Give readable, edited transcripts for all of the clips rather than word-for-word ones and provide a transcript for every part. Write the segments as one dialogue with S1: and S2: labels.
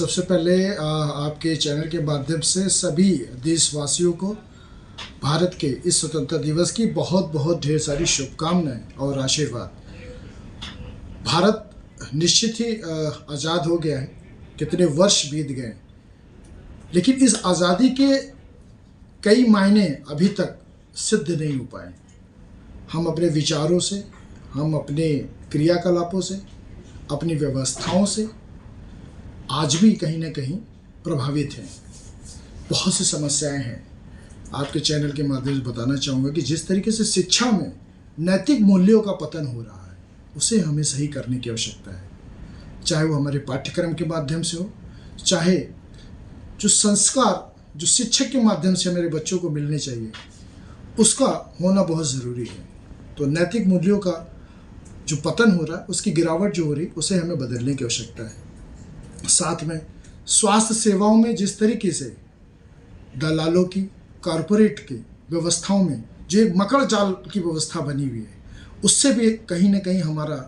S1: सबसे पहले आपके चैनल के माध्यम से सभी देशवासियों को भारत के इस स्वतंत्रता दिवस की बहुत बहुत ढेर सारी शुभकामनाएं और आशीर्वाद। भारत निश्चित ही आज़ाद हो गया है, कितने वर्ष बीत गए, लेकिन इस आज़ादी के कई मायने अभी तक सिद्ध नहीं हो पाए। हम अपने विचारों से, हम अपने क्रियाकलापों से, अपनी व्यवस्थाओं से आज भी कहीं ना कहीं प्रभावित हैं। बहुत सी समस्याएं हैं। आपके चैनल के माध्यम से बताना चाहूँगा कि जिस तरीके से शिक्षा में नैतिक मूल्यों का पतन हो रहा है, उसे हमें सही करने की आवश्यकता है। चाहे वो हमारे पाठ्यक्रम के माध्यम से हो, चाहे जो संस्कार जो शिक्षक के माध्यम से मेरे बच्चों को मिलने चाहिए, उसका होना बहुत ज़रूरी है। तो नैतिक मूल्यों का जो पतन हो रहा है, उसकी गिरावट जो हो रही, उसे हमें बदलने की आवश्यकता है। साथ में स्वास्थ्य सेवाओं में जिस तरीके से दलालों की, कॉरपोरेट की व्यवस्थाओं में जो एक मकड़ जाल की व्यवस्था बनी हुई है, उससे भी कहीं ना कहीं हमारा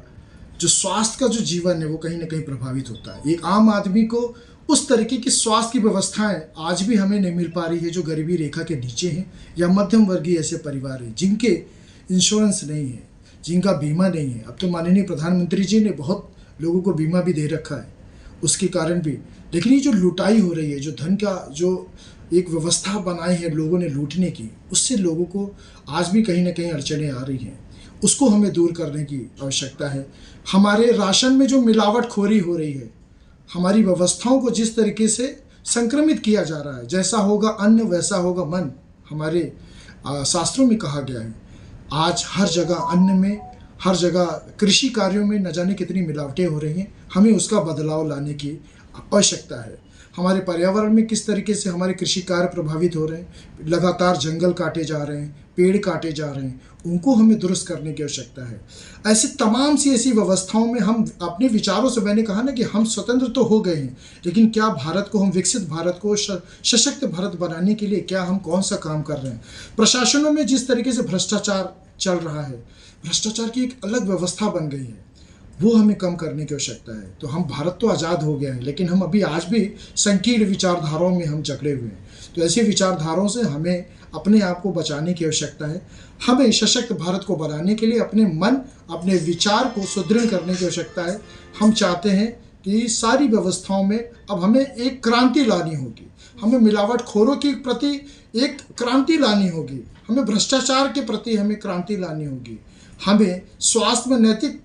S1: जो स्वास्थ्य का जो जीवन है वो कहीं ना कहीं प्रभावित होता है। एक आम आदमी को उस तरीके की स्वास्थ्य की व्यवस्थाएं आज भी हमें नहीं मिल पा रही है जो गरीबी रेखा के नीचे हैं या मध्यम वर्गीय ऐसे परिवार हैं जिनके इंश्योरेंस नहीं है, जिनका बीमा नहीं है। अब तो माननीय प्रधानमंत्री जी ने बहुत लोगों को बीमा भी दे रखा है, उसके कारण भी। लेकिन ये जो लुटाई हो रही है, जो धन का जो एक व्यवस्था बनाई है लोगों ने लूटने की, उससे लोगों को आज भी कहीं ना कहीं अड़चनें आ रही हैं। उसको हमें दूर करने की आवश्यकता है। हमारे राशन में जो मिलावटखोरी हो रही है, हमारी व्यवस्थाओं को जिस तरीके से संक्रमित किया जा रहा है, जैसा होगा अन्न वैसा होगा मन, हमारे शास्त्रों में कहा गया है। आज हर जगह अन्न में, हर जगह कृषि कार्यों में न जाने कितनी मिलावटें हो रही हैं। हमें उसका बदलाव लाने की आवश्यकता है। हमारे पर्यावरण में किस तरीके से हमारे कृषि कार्य प्रभावित हो रहे हैं, लगातार जंगल काटे जा रहे हैं, पेड़ काटे जा रहे हैं, उनको हमें दुरुस्त करने की आवश्यकता है। ऐसे तमाम सी ऐसी व्यवस्थाओं में हम अपने विचारों से, मैंने कहा ना कि हम स्वतंत्र तो हो गए हैं, लेकिन क्या भारत को, हम विकसित भारत को, सशक्त भारत बनाने के लिए क्या हम कौन सा काम कर रहे हैं। प्रशासनों में जिस तरीके से भ्रष्टाचार चल रहा है, भ्रष्टाचार की एक अलग व्यवस्था बन गई है, वो हमें कम करने की आवश्यकता है। तो हम, भारत तो आज़ाद हो गया है, लेकिन हम अभी आज भी संकीर्ण विचारधाराओं में हम जकड़े हुए हैं। तो ऐसी विचारधाराओं से हमें अपने आप को बचाने की आवश्यकता है। हमें सशक्त भारत को बनाने के लिए अपने मन, अपने विचार को सुदृढ़ करने की आवश्यकता है। हम चाहते हैं कि सारी व्यवस्थाओं में अब हमें एक क्रांति लानी होगी। हमें मिलावटखोरों के प्रति एक क्रांति लानी होगी, हमें भ्रष्टाचार के प्रति हमें क्रांति लानी होगी, हमें स्वास्थ्य में नैतिक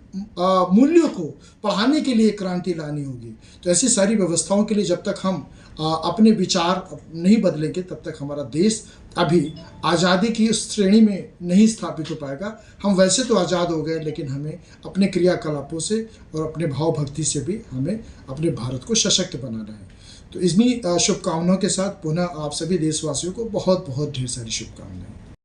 S1: मूल्यों को पढ़ाने के लिए क्रांति लानी होगी। तो ऐसी सारी व्यवस्थाओं के लिए जब तक हम अपने विचार नहीं बदलेंगे, तब तक हमारा देश अभी आज़ादी की उस श्रेणी में नहीं स्थापित हो पाएगा। हम वैसे तो आज़ाद हो गए, लेकिन हमें अपने क्रियाकलापों से और अपने भाव भक्ति से भी हमें अपने भारत को सशक्त बनाना है। तो इन्हीं शुभकामनाओं के साथ पुनः आप सभी देशवासियों को बहुत बहुत ढेर सारी शुभकामनाएं।